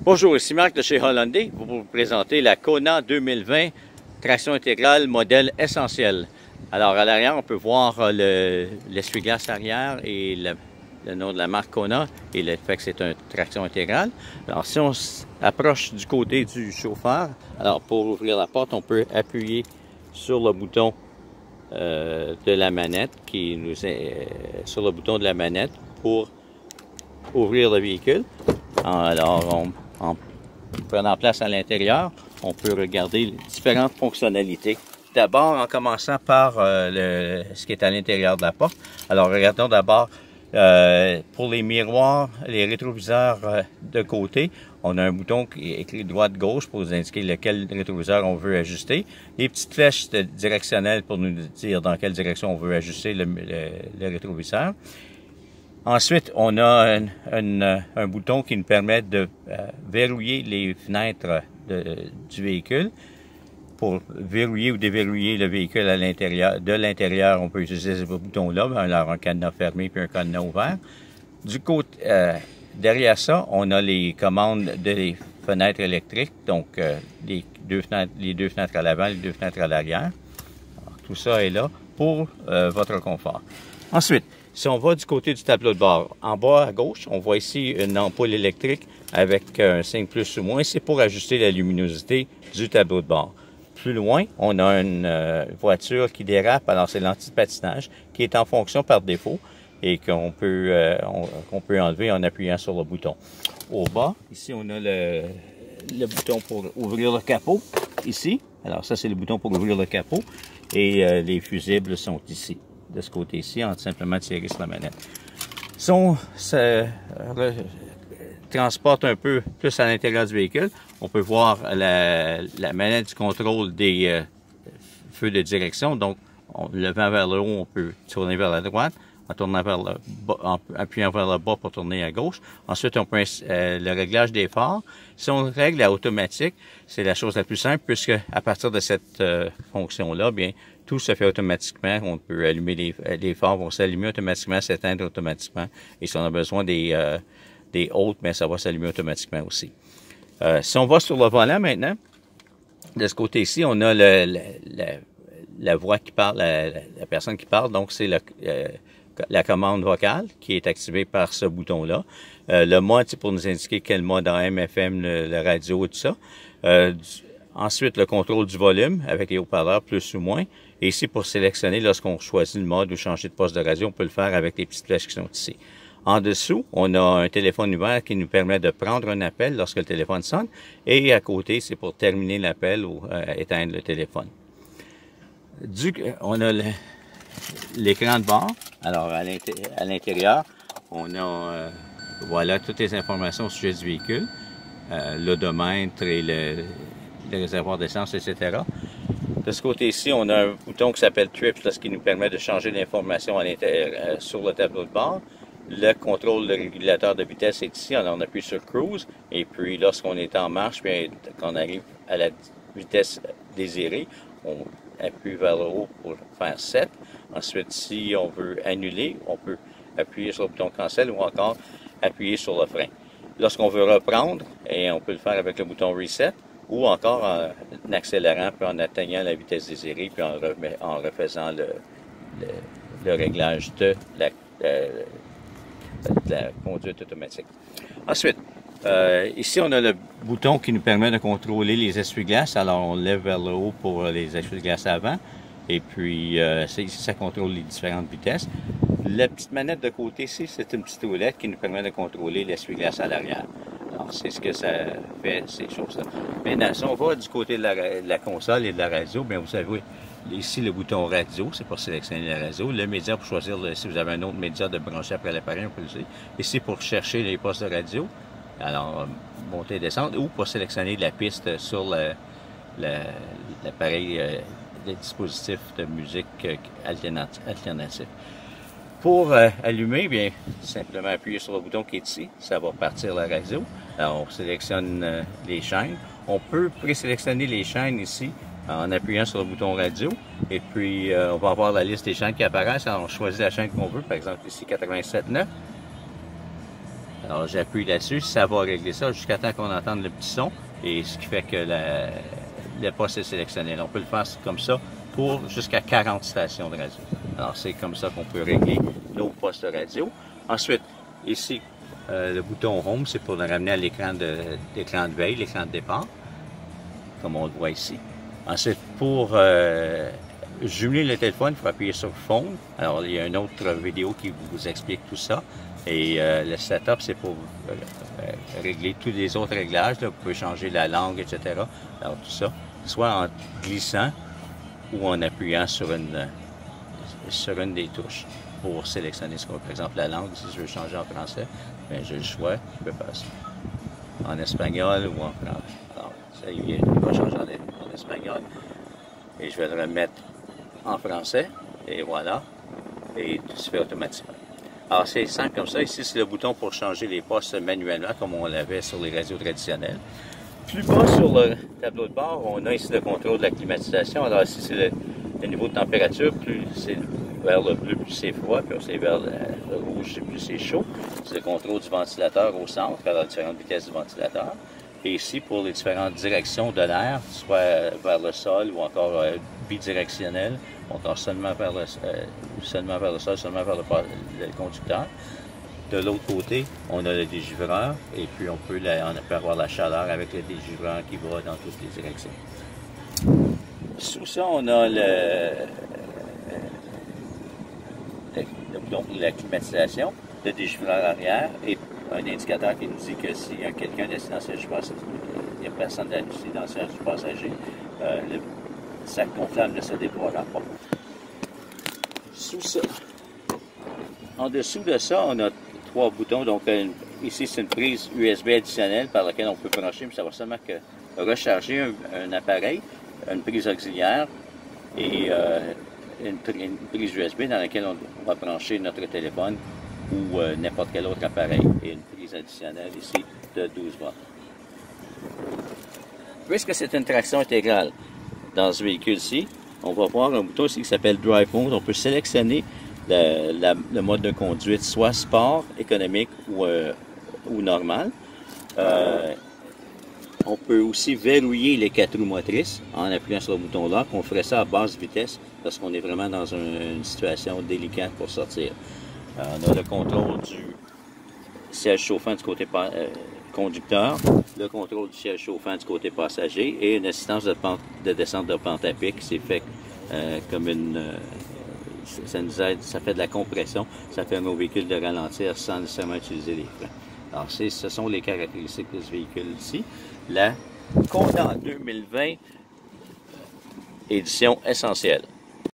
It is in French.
Bonjour, ici Marc de chez Hyundai pour vous présenter la Kona 2020 traction intégrale modèle essentiel. Alors à l'arrière, on peut voir l'essuie-glace arrière et le nom de la marque Kona et le fait que c'est une traction intégrale. Alors si on s'approche du côté du chauffeur, alors pour ouvrir la porte, on peut appuyer sur le bouton de la manette sur le bouton de la manette pour ouvrir le véhicule. Alors en prenant place à l'intérieur, on peut regarder les différentes fonctionnalités. D'abord, en commençant par ce qui est à l'intérieur de la porte. Alors, regardons d'abord pour les miroirs, les rétroviseurs de côté. On a un bouton qui est écrit droite-gauche pour nous indiquer lequel rétroviseur on veut ajuster. Les petites flèches directionnelles pour nous dire dans quelle direction on veut ajuster le rétroviseur. Ensuite, on a un bouton qui nous permet de verrouiller les fenêtres du véhicule. Pour verrouiller ou déverrouiller le véhicule à l'intérieur, de l'intérieur, on peut utiliser ce bouton-là, alors un cadenas fermé puis un cadenas ouvert. Du côté, derrière ça, on a les commandes des fenêtres électriques, donc les deux fenêtres à l'avant, les deux fenêtres à l'arrière. Tout ça est là pour votre confort. Ensuite, si on va du côté du tableau de bord, en bas à gauche, on voit ici une ampoule électrique avec un signe plus ou moins. C'est pour ajuster la luminosité du tableau de bord. Plus loin, on a une voiture qui dérape, alors c'est l'anti-patinage qui est en fonction par défaut et qu'on peut enlever en appuyant sur le bouton. Au bas, ici on a le bouton pour ouvrir le capot, ici. Alors ça c'est le bouton pour ouvrir le capot et les fusibles sont ici. De ce côté-ci, en simplement tirer sur la manette. Si on se transporte un peu plus à l'intérieur du véhicule, on peut voir la manette du contrôle des feux de direction. Donc, en levant vers le haut, on peut tourner vers la droite, en tournant vers le bas, en appuyant vers le bas pour tourner à gauche. Ensuite, on peut le réglage des phares. Si on règle à automatique, c'est la chose la plus simple puisque à partir de cette fonction-là, bien tout se fait automatiquement. On peut allumer les phares vont s'allumer automatiquement, s'éteindre automatiquement. Et si on a besoin des hautes, bien, ça va s'allumer automatiquement aussi. Si on va sur le volant maintenant, de ce côté-ci, on a la voix qui parle, la personne qui parle. Donc, c'est la commande vocale qui est activée par ce bouton-là. Le mode, c'est pour nous indiquer quel mode AM, FM, le radio et tout ça. Ensuite, le contrôle du volume avec les haut-parleurs plus ou moins. Et ici, pour sélectionner lorsqu'on choisit le mode ou changer de poste de radio, on peut le faire avec les petites flèches qui sont ici. En dessous, on a un téléphone ouvert qui nous permet de prendre un appel lorsque le téléphone sonne. Et à côté, c'est pour terminer l'appel ou éteindre le téléphone. On a l'écran de bord. Alors, à l'intérieur, on a voilà toutes les informations au sujet du véhicule, l'odomètre et le réservoir d'essence, etc. De ce côté-ci, on a un bouton qui s'appelle Trips, ce qui nous permet de changer l'information sur le tableau de bord. Le contrôle de régulateur de vitesse est ici. Alors, on appuie sur Cruise. Et puis, lorsqu'on est en marche, bien, quand on arrive à la vitesse désirée, on appuie vers le haut pour faire 7. Ensuite, si on veut annuler, on peut appuyer sur le bouton Cancel ou encore appuyer sur le frein. Lorsqu'on veut reprendre, et on peut le faire avec le bouton Reset, ou encore en accélérant, puis en atteignant la vitesse désirée, puis en refaisant le réglage de la conduite automatique. Ensuite, ici, on a le bouton qui nous permet de contrôler les essuie-glaces. Alors, on lève vers le haut pour les essuie-glaces avant. Et puis, ici, ça contrôle les différentes vitesses. La petite manette de côté ici, c'est une petite roulette qui nous permet de contrôler l'essuie-glace à l'arrière. Alors, c'est ce que ça fait, ces choses-là. Maintenant, si on va du côté de la console et de la radio, bien, vous savez, ici, le bouton radio, c'est pour sélectionner la radio. Le média pour choisir, si vous avez un autre média de brancher après l'appareil, on peut le dire. Ici, pour chercher les postes de radio. Alors, monter et descendre. Ou pour sélectionner la piste sur l'appareil, le dispositif de musique alternatif. Pour allumer, bien, simplement appuyer sur le bouton qui est ici. Ça va partir la radio. Alors, on sélectionne les chaînes. On peut présélectionner les chaînes ici en appuyant sur le bouton radio. Et puis, on va avoir la liste des chaînes qui apparaissent. Alors, on choisit la chaîne qu'on veut. Par exemple, ici, 87.9. Alors j'appuie là-dessus, ça va régler ça jusqu'à temps qu'on entende le petit son, et ce qui fait que le poste est sélectionné. On peut le faire comme ça pour jusqu'à 40 stations de radio. Alors c'est comme ça qu'on peut régler nos postes de radio. Ensuite, ici, le bouton Home, c'est pour le ramener à l'écran de veille, l'écran de départ, comme on le voit ici. Ensuite, pour jumeler le téléphone, il faut appuyer sur Phone. Alors, il y a une autre vidéo qui vous explique tout ça. Et le setup, c'est pour régler tous les autres réglages. Là. Vous pouvez changer la langue, etc. Alors, tout ça, soit en glissant ou en appuyant sur une des touches pour sélectionner ce qu'on, par exemple, la langue. Si je veux changer en français, bien, j'ai le choix, je peux faire ça. En espagnol ou en français. Alors, ça, il va changer en espagnol. Et je vais le remettre en français. Et voilà. Et tout se fait automatiquement. Alors, c'est simple comme ça. Ici, c'est le bouton pour changer les postes manuellement, comme on l'avait sur les radios traditionnelles. Plus bas sur le tableau de bord, on a ici le contrôle de la climatisation. Alors, ici, c'est le niveau de température. Plus c'est vers le bleu, plus c'est froid. Puis c'est vers le rouge, plus c'est chaud. C'est le contrôle du ventilateur au centre, à la différentes vitesses du ventilateur. Et ici, pour les différentes directions de l'air, soit vers le sol ou encore bidirectionnel, encore seulement vers le sol, seulement vers le conducteur. De l'autre côté, on a le dégivreur et puis on peut avoir la chaleur avec le dégivreur qui va dans toutes les directions. Sous ça, on a la climatisation, le dégivreur arrière et un indicateur qui nous dit que s'il y a quelqu'un assis dans le siège du passager, il n'y a personne assis dans le siège du passager, le sac gonflable ne se déploiera pas. Sous ça, en dessous de ça, on a 3 boutons. Donc ici, c'est une prise USB additionnelle par laquelle on peut brancher, mais ça va seulement que recharger un appareil, une prise auxiliaire et une prise USB dans laquelle on va brancher notre téléphone ou n'importe quel autre appareil. Et une prise additionnelle ici de 12 watts. Puisque c'est une traction intégrale dans ce véhicule-ci, on va voir un bouton ici qui s'appelle Drive Mode. On peut sélectionner le mode de conduite, soit sport, économique ou normal. On peut aussi verrouiller les 4 roues motrices en appuyant sur le bouton là. On ferait ça à basse vitesse parce qu'on est vraiment dans une situation délicate pour sortir. On a le contrôle du siège chauffant du côté conducteur, le contrôle du siège chauffant du côté passager et une assistance de descente de pente à pic. C'est fait comme ça nous aide, ça fait de la compression, ça permet au véhicule de ralentir sans nécessairement utiliser les freins. Alors, ce sont les caractéristiques de ce véhicule-ci. La Kona 2020 édition essentielle.